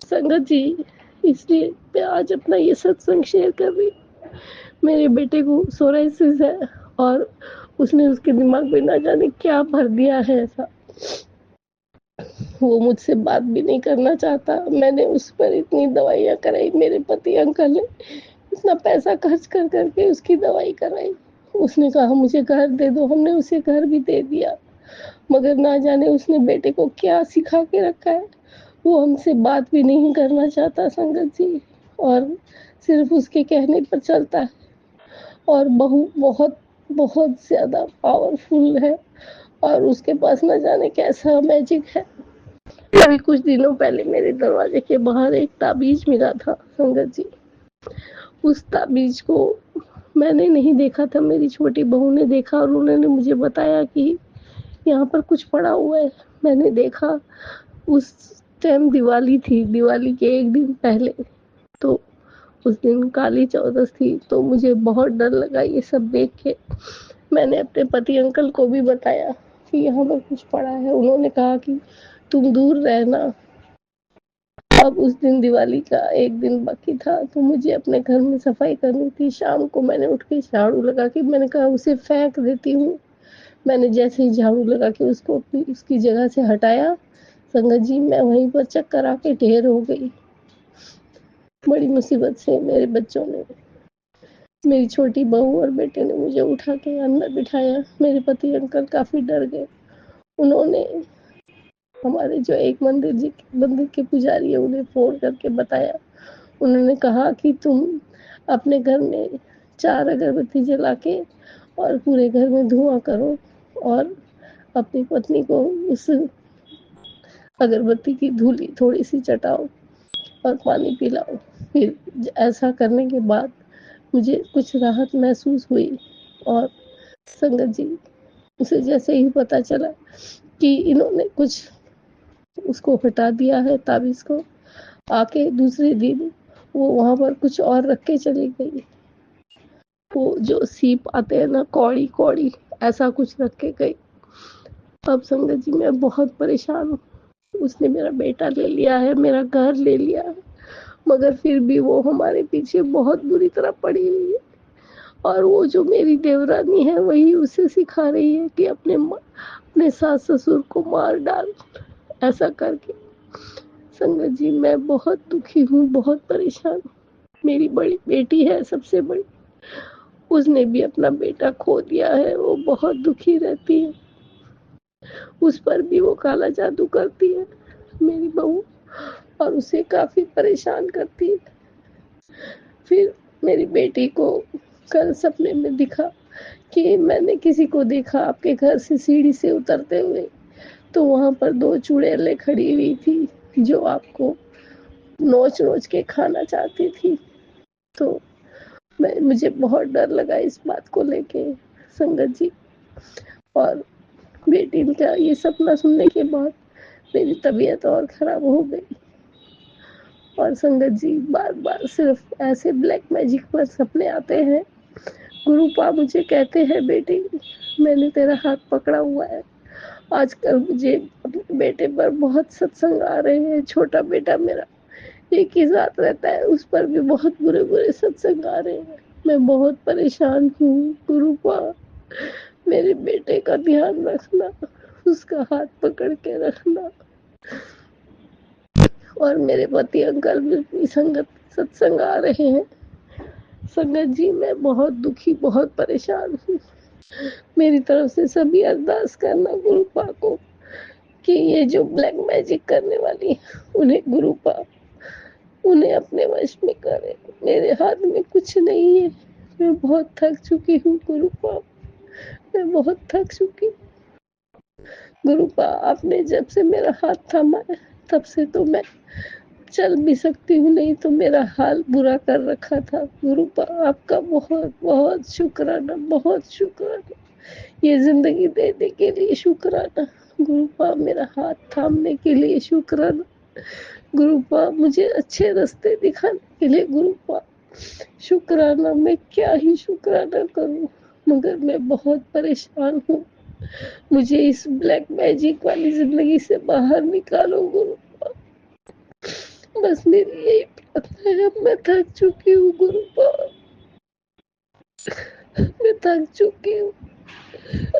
S6: संगत जी, इसलिए मैं आज अपना ये सत्संग शेयर कर रही। मेरे बेटे को सोराइसिस है और उसने उसके दिमाग में ना जाने क्या भर दिया है ऐसा। वो मुझसे बात भी नहीं करना चाहता। मैंने उस पर इतनी दवाइयाँ कराई, मेरे पति अंकल ने इतना पैसा खर्च कर करके उसकी दवाई कराई। उसने कहा मुझे घर दे दो, हमने उसे घर भी दे दिया। मगर ना जाने उसने बेटे को क्या सिखा के रखा है। वो हमसे बात भी नहीं करना चाहता संगत जी, और सिर्फ उसके कहने पर चलता है। और बहू बहुत बहुत ज़्यादा पावरफुल है और उसके पास न जाने कैसा मैजिक है। अभी कुछ दिनों पहले मेरे दरवाजे के बाहर एक ताबीज मिला था संगत जी। उस ताबीज को मैंने नहीं देखा था, मेरी छोटी बहू ने देखा और उन्होंने मुझे बताया कि यहाँ पर कुछ पड़ा हुआ है। मैंने देखा, उस टाइम दिवाली थी, दिवाली के एक दिन पहले, तो उस दिन काली चौदस थी, तो मुझे बहुत डर लगा ये सब देख के। मैंने अपने पति अंकल को भी बताया कि यहाँ पर कुछ पड़ा है। उन्होंने कहा कि तुम दूर रहना। अब उस दिन दिवाली का एक दिन बाकी था तो मुझे अपने घर में सफाई करनी थी। शाम को मैंने उठ के झाड़ू लगा के मैंने कहा उसे फेंक देती हूँ। मैंने जैसे ही झाड़ू लगा के उसको उसकी जगह से हटाया, संगत जी, मैं वहीं पर चक्कर आके ढेर हो गई। बड़ी मुसीबत से मेरे बच्चों ने, मेरी छोटी बहू और बेटे ने मुझे उठा के अंदर बिठाया। मेरे पति अंकल काफी डर गए। उन्होंने हमारे जो एक मंदिर के पुजारी है उन्हें फोन करके बताया। उन्होंने कहा कि तुम अपने घर में 4 अगरबत्ती जला के और पूरे घर में धुआं करो और अपनी पत्नी को उस अगरबत्ती की धूली थोड़ी सी चटाओ और पानी पिलाओ। फिर ऐसा करने के बाद मुझे कुछ राहत महसूस हुई। और संगत जी, उसे जैसे ही पता चला कि इन्होंने कुछ उसको हटा दिया है ताबीज को, आके दूसरे दिन वो वहां पर कुछ और रख के चली गई। वो जो सीप आते हैं ना, कौड़ी कौड़ी, ऐसा कुछ रख के गई। अब संगत जी मैं बहुत परेशान हूँ। उसने मेरा बेटा ले लिया है, मेरा घर ले लिया है, मगर फिर भी वो हमारे पीछे बहुत बुरी तरह पड़ी हुई है। और वो जो मेरी देवरानी है वही उसे सिखा रही है कि अपने सास ससुर को मार डाल, ऐसा करके। संगत जी मैं बहुत दुखी हूँ, बहुत परेशान हूँ। मेरी बड़ी बेटी है सबसे बड़ी, उसने भी अपना बेटा खो दिया है। वो बहुत दुखी रहती है, उस पर भी वो काला जादू करती है मेरी बहू, और उसे काफी परेशान करती है। फिर मेरी बेटी को कल सपने में दिखा कि मैंने किसी को देखा आपके घर से सीढ़ी से उतरते हुए, तो वहां पर 2 चुड़ैलें खड़ी हुई थी जो आपको नोच नोच के खाना चाहती थी। तो मुझे बहुत डर लगा इस बात को लेके संगत जी। और बेटी का ये सपना सुनने के बाद मेरी तबीयत और खराब हो गई। और संगत जी बार बार सिर्फ ऐसे ब्लैक मैजिक पर सपने आते हैं। गुरुपा मुझे कहते हैं बेटी मैंने तेरा हाथ पकड़ा हुआ है। आजकल मुझे अपने बेटे पर बहुत सत्संग आ रहे हैं। छोटा बेटा मेरा एक ही साथ रहता है, उस पर भी बहुत बुरे बुरे सत्संग आ रहे हैं। मैं बहुत परेशान हूँ। गुरुपा मेरे बेटे का ध्यान रखना, उसका हाथ पकड़ के रखना। और मेरे पति अंकल भी संगत सत्संग आ रहे हैं। संगत जी मैं बहुत दुखी, बहुत परेशान हूँ। मेरी तरफ से सभी अरदास करना गुरुपा को कि ये जो ब्लैक मैजिक करने वाली है, उन्हें गुरुपा उन्हें अपने वश में करे। मेरे हाथ में कुछ नहीं है। मैं बहुत थक चुकी हूँ गुरुपा, मैं बहुत थक चुकी हूँ। गुरुपा आपने जब से मेरा हाथ थामा है तब से तो मैं चल भी सकती हूँ, नहीं तो मेरा हाल बुरा कर रखा था। गुरुपा आपका बहुत बहुत शुक्राना, बहुत शुक्राना। ये जिंदगी देने के लिए शुक्राना। गुरुपा मेरा हाथ थामने के लिए शुक्राना। गुरुपा मुझे अच्छे रास्ते दिखाने के लिए गुरुपा शुक्राना। मैं क्या ही शुक्राना करूं, मगर मैं बहुत परेशान हूँ। मुझे इस ब्लैक मैजिक वाली जिंदगी से बाहर निकालो गुरुपा, बस मेरी यही प्रार्थना है। मैं थक चुकी हूँ गुरुपा, मैं थक चुकी हूँ।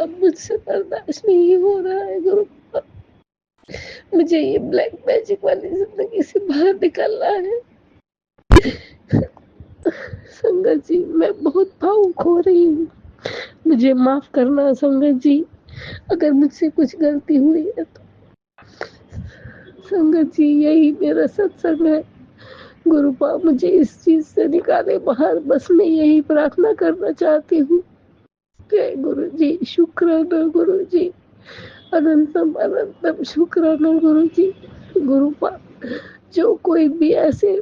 S6: अब मुझसे बर्दाश्त नहीं हो रहा है गुरुपा। मुझे ये ब्लैक मैजिक वाली जिंदगी से बाहर निकलना है। संगत जी मैं बहुत भावुक हो रही हूँ, मुझे माफ करना संगत जी, अगर मुझसे कुछ गलती हुई है तो। संगत जी यही मेरा सत्संग है। गुरुपा मुझे इस चीज से निकाले बाहर, बस मैं यही प्रार्थना करना चाहती हूँ। जय गुरु जी, शुक्राना गुरु जी, अनंतम अनंतम शुक्राना गुरु जी। गुरुपा जो कोई भी ऐसे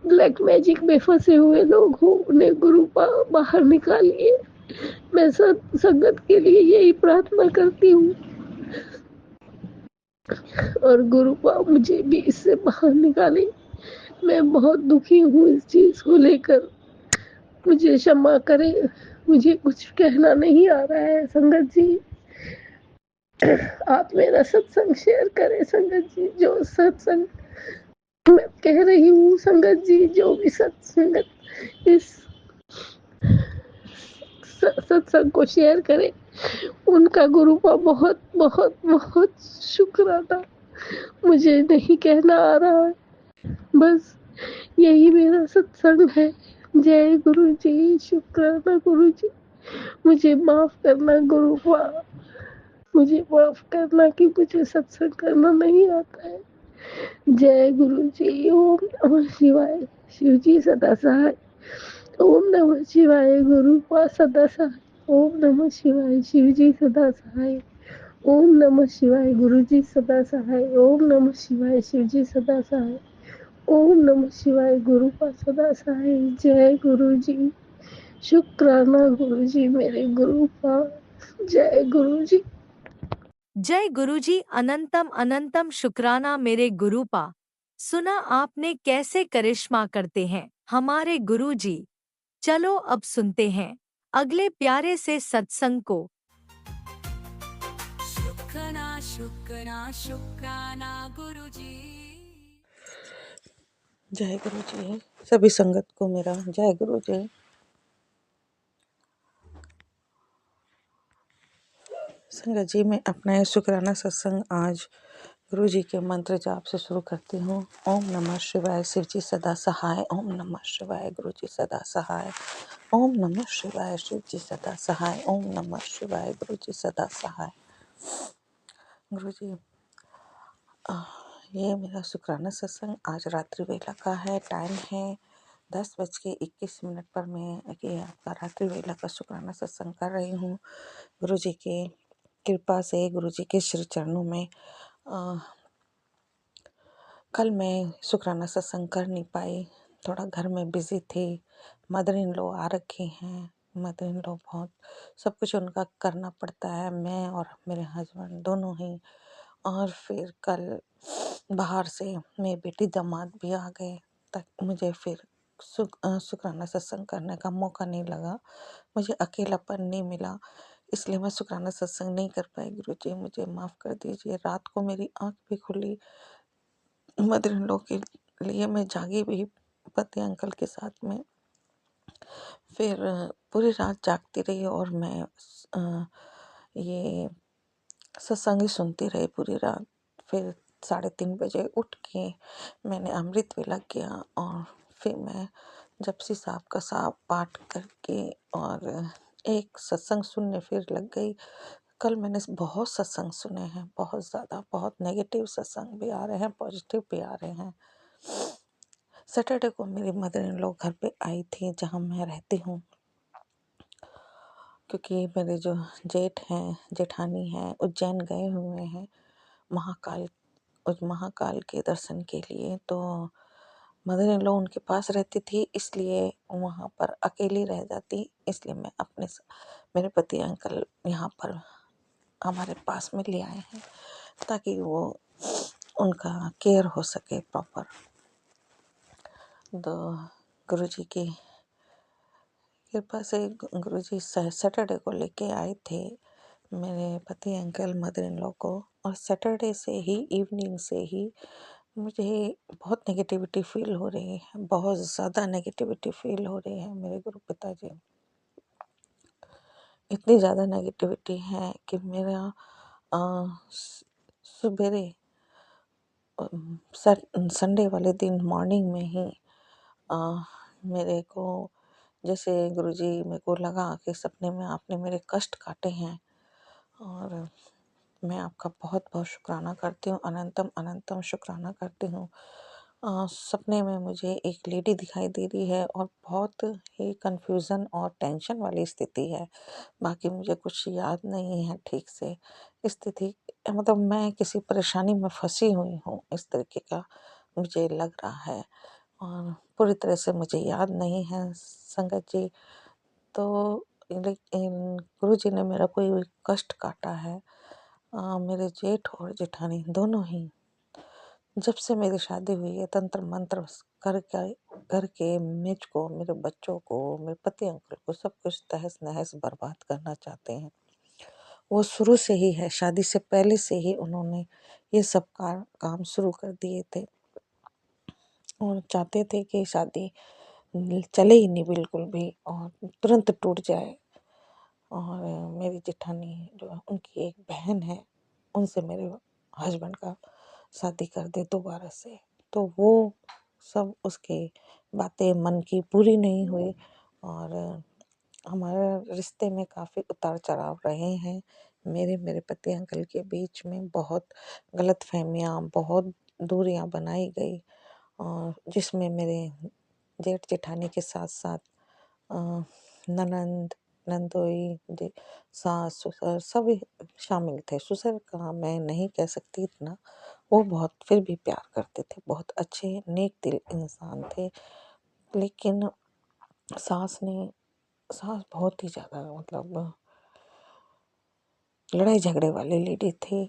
S6: ब्लैक मैजिक में फंसे हुए लोग हो, उन्हें गुरुपा बाहर निकालिए। मैं सब संगत के लिए यही प्रार्थना करती हूँ। और गुरुपा मुझे भी इससे बाहर निकाले। मैं बहुत दुखी हूँ इस चीज को लेकर, मुझे क्षमा करे। मुझे कुछ कहना नहीं आ रहा है संगत जी। आप मेरा सत्संग शेयर करें संगत जी। जो सत्संग मैं कह रही हूँ संगत जी, जो भी सत्संगत इस सत्संग को शेयर करे, उनका गुरु का बहुत बहुत बहुत शुक्राना। मुझे नहीं कहना आ रहा है, बस यही मेरा सत्संग है। जय गुरु जी, शुक्राना गुरु जी। मुझे माफ करना गुरुपा, मुझे माफ करना कि मुझे सत्संग करना नहीं आता है। जय गुरु जी। ओम नमः शिवाय। शिव जी सदा सहाय। ओम नमः शिवाय। गुरुपा सदा सहाय। ओम नमः शिवाय। शिव जी सदा सहाय। ओम नमः शिवाय। गुरु जी सदा सहाय। ओम नमः शिवाय। शिव जी सदा सहाय। ओम नमः शिवाय। गुरुपा सदा सहाय। जय गुरु जी, शुक्राना गुरु जी, मेरे गुरुपा। जय गुरु जी।
S5: जय गुरुजी, अनंतम अनंतम शुक्राना मेरे गुरुपा। सुना आपने कैसे करिश्मा करते हैं हमारे गुरुजी। चलो अब सुनते हैं अगले प्यारे से सत्संग को।
S3: शुक्राना शुक्राना शुक्राना गुरुजी।
S7: जय गुरु जी। सभी संगत को मेरा जय गुरु जी। संगत जी मैं अपना ये शुक्राना सत्संग आज गुरु जी के मंत्र जाप से शुरू करती हूँ। ओम नमः शिवाय। शिव जी सदा सहाय। ओम नमः शिवाय। गुरु जी सदा सहाय। ओम नमः शिवाय। शिव जी सदा सहाय। ओम नमः शिवाय। गुरु जी सदा सहाय। गुरु जी ये मेरा शुक्राना सत्संग आज रात्रि वेला का है। टाइम है 10:21 पर। मैं ये आपका रात्रि वेला का शुक्राना सत्संग कर रही हूँ। गुरु जी के कृपा से, गुरु जी के श्री चरणों में कल मैं शुक्राना सत्संग कर नहीं पाई, थोड़ा घर में बिजी थी। मदर इन लॉ आ रखे हैं। मदर इन लॉ बहुत सब कुछ उनका करना पड़ता है, मैं और मेरे हस्बैंड दोनों ही। और फिर कल बाहर से मेरी बेटी दामाद भी आ गए, तक मुझे फिर शुक्राना सत्संग करने का मौका नहीं लगा। मुझे अकेलापन नहीं मिला, इसलिए मैं शुक्राना सत्संग नहीं कर पाई। गुरु जी मुझे माफ़ कर दीजिए। रात को मेरी आँख भी खुली, मदर इन लॉ के लिए मैं जागी भी पति अंकल के साथ में। फिर पूरी रात जागती रही और मैं ये सत्संग ही सुनती रही पूरी रात। फिर 3:30 बजे उठ के मैंने अमृत वेला किया और फिर मैं जपसी साहब का साहब पाठ करके और एक सत्संग सुनने फिर लग गई। कल मैंने बहुत सत्संग सुने हैं, बहुत ज़्यादा, बहुत नेगेटिव सत्संग भी आ रहे हैं, पॉजिटिव भी आ रहे हैं। सैटरडे को मेरी मदर इन लॉ घर पे आई थी जहाँ मैं रहती हूँ, क्योंकि मेरे जो जेठ हैं जेठानी हैं उज्जैन गए हुए हैं महाकाल महाकाल के दर्शन के लिए। तो मदर इन लॉ उनके पास रहती थी, इसलिए वहाँ पर अकेली रह जाती, इसलिए मैं मेरे पति अंकल यहाँ पर हमारे पास में ले आए हैं ताकि वो उनका केयर हो सके प्रॉपर। तो गुरुजी की कृपा से गुरुजी सैटरडे को लेके आए थे मेरे पति अंकल मदर इन लॉ को, और सैटरडे से ही इवनिंग से ही मुझे बहुत नेगेटिविटी फील हो रही है, बहुत ज़्यादा नेगेटिविटी फील हो रही है मेरे गुरु पिताजी। इतनी ज़्यादा नेगेटिविटी है कि मेरा सवेरे संडे वाले दिन मॉर्निंग में ही मेरे को जैसे गुरुजी मेरे को लगा कि सपने में आपने मेरे कष्ट काटे हैं और मैं आपका बहुत बहुत शुक्राना करती हूँ, अनंतम अनंतम शुक्राना करती हूँ। सपने में मुझे एक लेडी दिखाई दे रही है और बहुत ही कंफ्यूजन और टेंशन वाली स्थिति है। बाकी मुझे कुछ याद नहीं है ठीक से स्थिति, मतलब मैं किसी परेशानी में फंसी हुई हूँ, इस तरीके का मुझे लग रहा है और पूरी तरह से मुझे याद नहीं है संगत जी। तो लेकिन गुरु जी ने मेरा कोई कष्ट काटा है। मेरे जेठ और जेठानी दोनों ही जब से मेरी शादी हुई है तंत्र मंत्र करके मुझको, मेरे बच्चों को, मेरे पति अंकल को सब कुछ तहस नहस बर्बाद करना चाहते हैं। वो शुरू से ही है, शादी से पहले से ही उन्होंने ये सब काम शुरू कर दिए थे और चाहते थे कि शादी चले ही नहीं बिल्कुल भी और तुरंत टूट जाए। और मेरी जेठानी जो है उनकी एक बहन है, उनसे मेरे हस्बैंड का शादी कर दे दोबारा से। तो वो सब उसके बातें मन की पूरी नहीं हुई और हमारे रिश्ते में काफ़ी उतार चढ़ाव रहे हैं। मेरे पति अंकल के बीच में बहुत गलतफहमियाँ, बहुत दूरियाँ बनाई गई और जिसमें मेरे जेठ जेठानी के साथ साथ ननंद नंदोई सास ससुर सभी शामिल थे। ससुर का मैं नहीं कह सकती इतना, वो बहुत फिर भी प्यार करते थे, बहुत अच्छे नेक दिल इंसान थे। लेकिन सास बहुत ही ज़्यादा मतलब लड़ाई झगड़े वाली लेडी थी।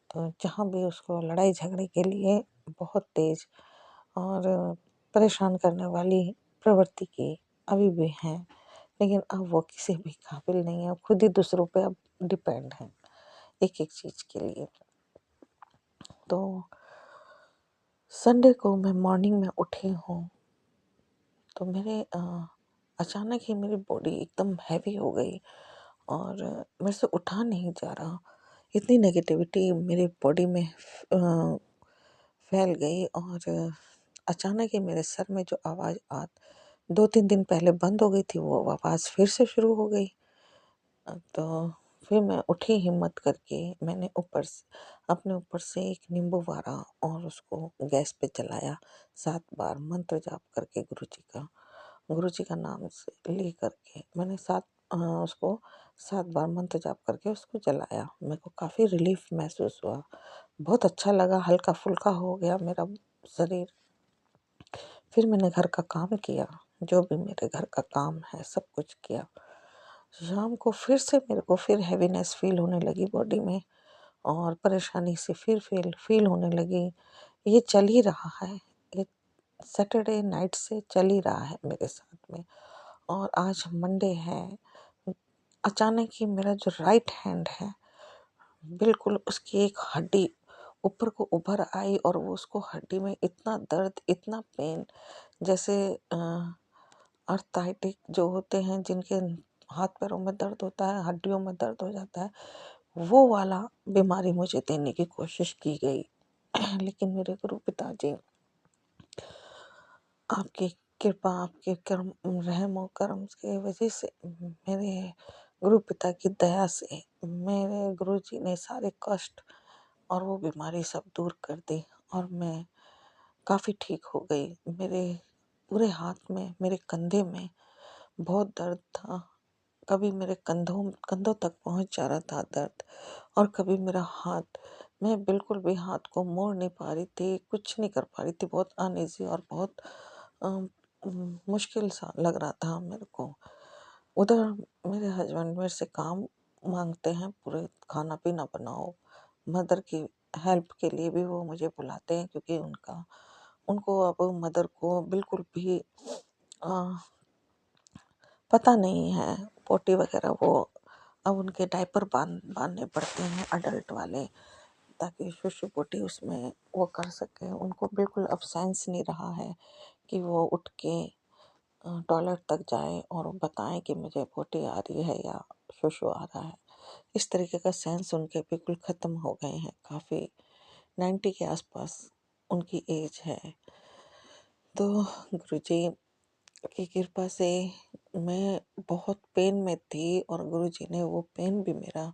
S7: तो जहाँ भी उसको लड़ाई झगड़े के लिए बहुत तेज और परेशान करने वाली प्रवृत्ति की अभी भी हैं, लेकिन अब वो किसी भी काबिल नहीं है, खुद ही दूसरों पे अब डिपेंड हैं एक एक चीज़ के लिए। तो संडे को मैं मॉर्निंग में उठी हूँ तो मेरे अचानक ही मेरी बॉडी एकदम हैवी हो गई और मेरे से उठा नहीं जा रहा। इतनी नेगेटिविटी मेरे बॉडी में फैल गई और अचानक ही मेरे सर में जो आवाज़ 2-3 दिन पहले बंद हो गई थी, वो आवाज़ फिर से शुरू हो गई। तो फिर मैं उठी हिम्मत करके, मैंने अपने ऊपर से एक नींबू वारा और उसको गैस पे जलाया 7 बार मंत्र जाप करके गुरुजी का नाम से ले करके मैंने उसको 7 बार मंत्र जाप करके उसको जलाया। मेरे को काफ़ी रिलीफ महसूस हुआ, बहुत अच्छा लगा, हल्का फुल्का हो गया मेरा शरीर। फिर मैंने घर का काम किया, जो भी मेरे घर का काम है सब कुछ किया। शाम को फिर से मेरे को फिर हैवीनेस फील होने लगी बॉडी में और परेशानी से फिर फील होने लगी। ये चल ही रहा है, ये सैटरडे नाइट से चल ही रहा है मेरे साथ में। और आज मंडे है, अचानक ही मेरा जो राइट हैंड है बिल्कुल उसकी एक हड्डी ऊपर को उभर आई और वो उसको हड्डी में इतना दर्द, इतना पेन, जैसे आर्थराइटिक जो होते हैं, जिनके हाथ पैरों में दर्द होता है, हड्डियों में दर्द हो जाता है, वो वाला बीमारी मुझे देने की कोशिश की गई। लेकिन मेरे गुरु पिताजी, आपकी कृपा, आपके कर्म, रहम और करम की वजह से, मेरे गुरु पिता की दया से मेरे गुरुजी ने सारे कष्ट और वो बीमारी सब दूर कर दी और मैं काफ़ी ठीक हो गई। मेरे पूरे हाथ में, मेरे कंधे में बहुत दर्द था। कभी मेरे कंधों तक पहुंच जा रहा था दर्द, और कभी मेरा हाथ, मैं बिल्कुल भी हाथ को मोड़ नहीं पा रही थी, कुछ नहीं कर पा रही थी। बहुत अनईजी और बहुत मुश्किल सा लग रहा था मेरे को। उधर मेरे हस्बैंड मेरे से काम मांगते हैं, पूरे खाना पीना बनाओ। मदर की हेल्प के लिए भी वो मुझे बुलाते हैं, क्योंकि उनको अब मदर को बिल्कुल भी अ, पता नहीं है पोटी वगैरह। वो अब उनके डायपर बांधने पड़ते हैं अडल्ट वाले, ताकि शुशु पोटी उसमें वो कर सके। उनको बिल्कुल अब सेंस नहीं रहा है कि वो उठ के टॉयलेट तक जाए और बताएं कि मुझे पोटी आ रही है या शुशु आ रहा है। इस तरीके का सेंस उनके बिल्कुल ख़त्म हो गए हैं। काफ़ी 90 के आसपास उनकी एज है। तो गुरुजी की कृपा से मैं बहुत पेन में थी, और गुरुजी ने वो पेन भी मेरा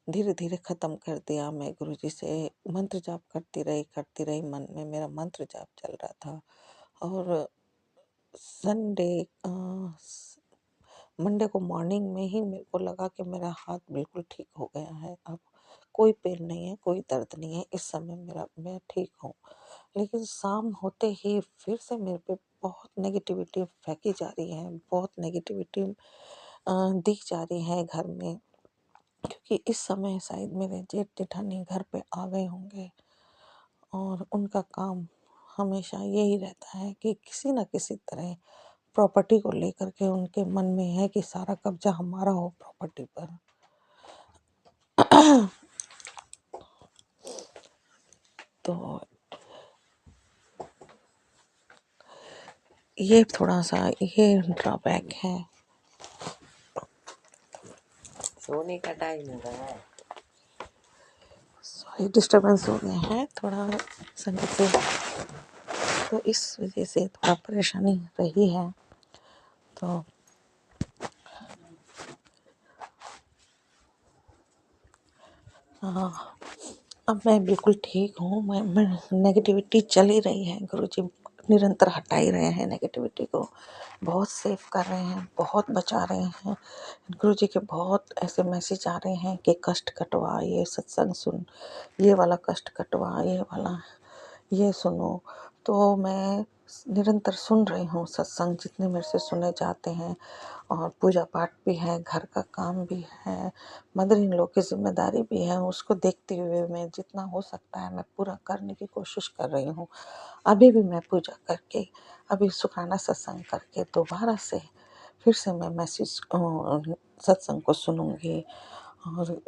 S7: धीरे धीरे ख़त्म कर दिया। मैं गुरुजी से मंत्र जाप करती रही, मन में मेरा मंत्र जाप चल रहा था। और संडे मंडे को मॉर्निंग में ही मेरे को लगा कि मेरा हाथ बिल्कुल ठीक हो गया है। अब कोई पेन नहीं है, कोई दर्द नहीं है, इस समय मैं ठीक हूँ। लेकिन शाम होते ही फिर से मेरे पे बहुत नेगेटिविटी फेंकी जा रही है, बहुत नेगेटिविटी दिख जा रही है घर में। क्योंकि इस समय शायद मेरे जेठ जेठानी घर पे आ गए होंगे, और उनका काम हमेशा यही रहता है कि किसी न किसी तरह प्रॉपर्टी को लेकर के उनके मन में है कि सारा कब्जा हमारा हो प्रॉपर्टी पर। तो ये थोड़ा सा ये ड्रॉबैक है।
S8: सोने का टाइम हो गया है।
S7: सॉरी, डिस्टरबेंस हो गया है थोड़ा संगीत से, तो इस वजह से थोड़ा परेशानी रही है। तो हाँ, अब मैं बिल्कुल ठीक हूँ। मैं नेगेटिविटी चल ही रही है, गुरुजी निरंतर हटा ही रहे हैं नेगेटिविटी को, बहुत सेव कर रहे हैं, बहुत बचा रहे हैं। गुरुजी के बहुत ऐसे मैसेज आ रहे हैं कि कष्ट कटवा, ये सत्संग सुन, ये वाला कष्ट कटवा, ये वाला ये सुनो। तो मैं निरंतर सुन रही हूँ सत्संग, जितने मेरे से सुने जाते हैं, और पूजा पाठ भी है, घर का काम भी है, मदर इन लोग की जिम्मेदारी भी है। उसको देखते हुए मैं जितना हो सकता है मैं पूरा करने की कोशिश कर रही हूँ। अभी भी मैं पूजा करके, अभी शुक्राना सत्संग करके दोबारा से फिर से मैं मैसेज सत्संग को सुनूंगी। और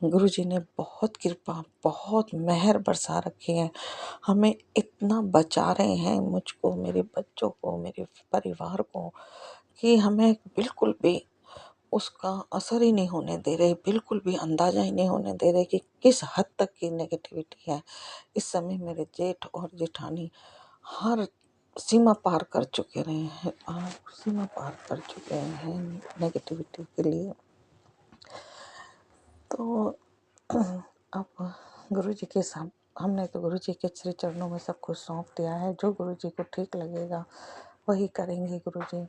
S7: गुरुजी ने बहुत कृपा, बहुत मेहर बरसा रखी है। हमें इतना बचा रहे हैं, मुझको, मेरे बच्चों को, मेरे परिवार को, कि हमें बिल्कुल भी उसका असर ही नहीं होने दे रहे, बिल्कुल भी अंदाज़ा ही नहीं होने दे रहे कि किस हद तक की नेगेटिविटी है। इस समय मेरे जेठ और जेठानी हर सीमा पार कर चुके रहे हैं, सीमा पार कर चुके हैं नेगेटिविटी के लिए। तो अब गुरुजी के साथ हमने तो गुरुजी के श्री चरणों में सब कुछ सौंप दिया है। जो गुरुजी को ठीक लगेगा वही करेंगे गुरुजी।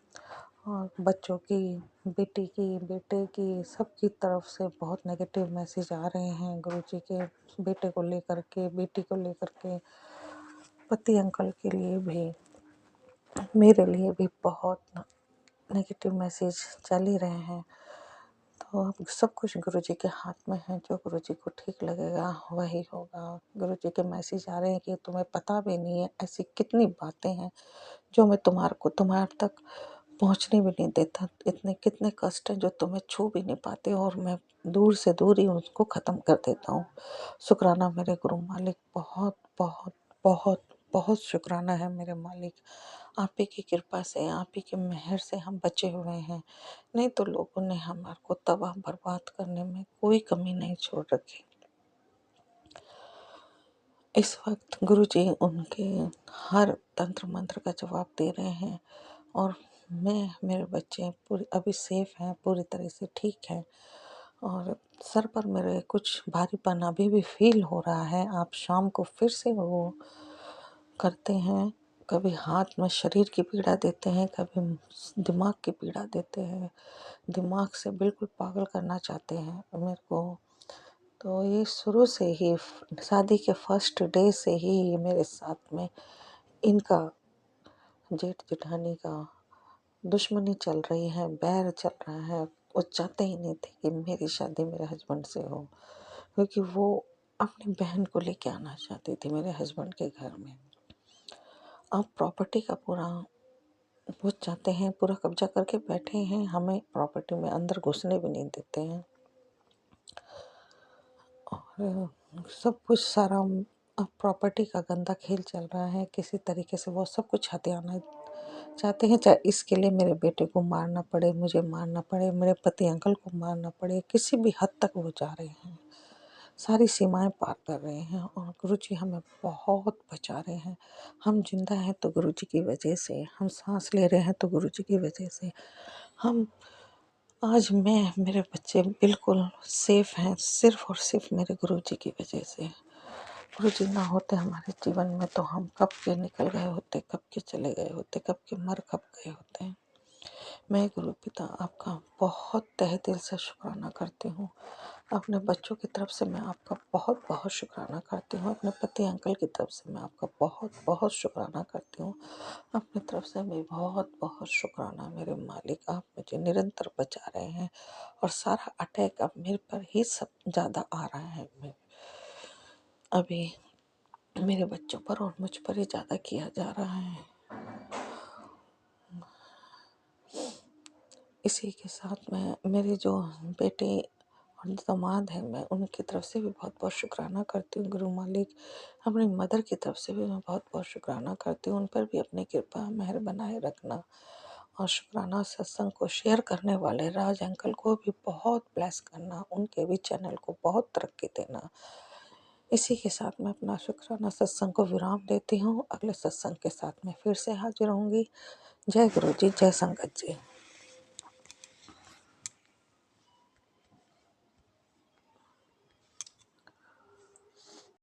S7: और बच्चों की, बेटी की, बेटे की, सबकी तरफ से बहुत नेगेटिव मैसेज आ रहे हैं गुरुजी के, बेटे को लेकर के, बेटी को लेकर के, पति अंकल के लिए भी, मेरे लिए भी बहुत नेगेटिव मैसेज चल ही रहे हैं। तो अब सब कुछ गुरुजी के हाथ में है, जो गुरुजी को ठीक लगेगा वही होगा। गुरुजी के मैसेज आ रहे हैं कि तुम्हें पता भी नहीं है, ऐसी कितनी बातें हैं जो मैं तुम्हारे तक पहुंचने भी नहीं देता। इतने कितने कष्ट हैं जो तुम्हें छू भी नहीं पाते, और मैं दूर से दूर ही उसको ख़त्म कर देता हूँ। शुक्राना मेरे गुरु मालिक, बहुत बहुत बहुत बहुत शुक्राना है मेरे मालिक। आप ही की कृपा से, आप ही की मेहर से हम बचे हुए हैं, नहीं तो लोगों ने हमारे को तबाह बर्बाद करने में कोई कमी नहीं छोड़ रखी। इस वक्त गुरुजी उनके हर तंत्र मंत्र का जवाब दे रहे हैं और मेरे बच्चे पूरे अभी सेफ हैं, पूरी तरह से ठीक हैं। और सर पर मेरे कुछ भारीपन अभी भी फील हो रहा है। आप शाम को फिर से वो करते हैं, कभी हाथ में शरीर की पीड़ा देते हैं, कभी दिमाग की पीड़ा देते हैं, दिमाग से बिल्कुल पागल करना चाहते हैं मेरे को। तो ये शुरू से ही शादी के फर्स्ट डे से ही ये मेरे साथ में इनका जेठ जेठानी का दुश्मनी चल रही है, बैर चल रहा है। वो चाहते ही नहीं थे कि मेरी शादी मेरे हस्बैंड से हो, क्योंकि वो अपनी बहन को लेके आना चाहती थी मेरे हस्बैंड के घर में। अब प्रॉपर्टी का पूरा वो चाहते हैं, पूरा कब्जा करके बैठे हैं, हमें प्रॉपर्टी में अंदर घुसने भी नहीं देते हैं। और सब कुछ सारा अब प्रॉपर्टी का गंदा खेल चल रहा है। किसी तरीके से वो सब कुछ हथियाना चाहते हैं, चाहे इसके लिए मेरे बेटे को मारना पड़े, मुझे मारना पड़े, मेरे पति अंकल को मारना पड़े, किसी भी हद तक वो जा रहे हैं, सारी सीमाएं पार कर रहे हैं। और गुरुजी हमें बहुत बचा रहे हैं। हम जिंदा हैं तो गुरुजी की वजह से, हम सांस ले रहे हैं तो गुरुजी की वजह से, हम आज मेरे बच्चे बिल्कुल सेफ हैं, सिर्फ और सिर्फ मेरे गुरुजी की वजह से। गुरुजी ना होते हमारे जीवन में तो हम कब के निकल गए होते, कब के चले गए होते, कब के मर कब गए होते। मैं गुरु पिता आपका बहुत तहे दिल से शुक्राना करती हूँ। अपने बच्चों की तरफ से मैं आपका बहुत बहुत शुक्राना करती हूँ। अपने पति अंकल की तरफ से मैं आपका बहुत बहुत शुक्राना करती हूँ। अपनी तरफ से भी बहुत बहुत शुक्राना मेरे मालिक। आप मुझे निरंतर बचा रहे हैं और सारा अटैक अब मेरे पर ही सब ज़्यादा आ रहा है। अभी मेरे बच्चों पर और मुझ पर ही ज़्यादा किया जा रहा है। इसी के साथ में मेरे जो बेटे और दामाद है, मैं उनकी तरफ से भी बहुत बहुत शुक्राना करती हूँ गुरु मालिक। अपनी मदर की तरफ से भी मैं बहुत बहुत शुक्राना करती हूँ। उन पर भी अपनी कृपा मेहर बनाए रखना। और शुक्राना सत्संग को शेयर करने वाले राज अंकल को भी बहुत ब्लेस करना, उनके भी चैनल को बहुत तरक्की देना। इसी के साथ मैं अपना शुक्राना सत्संग को विराम देती हूँ। अगले सत्संग के साथ में फिर से हाजिर होंगी। जय गुरु जी, जय संगत जी।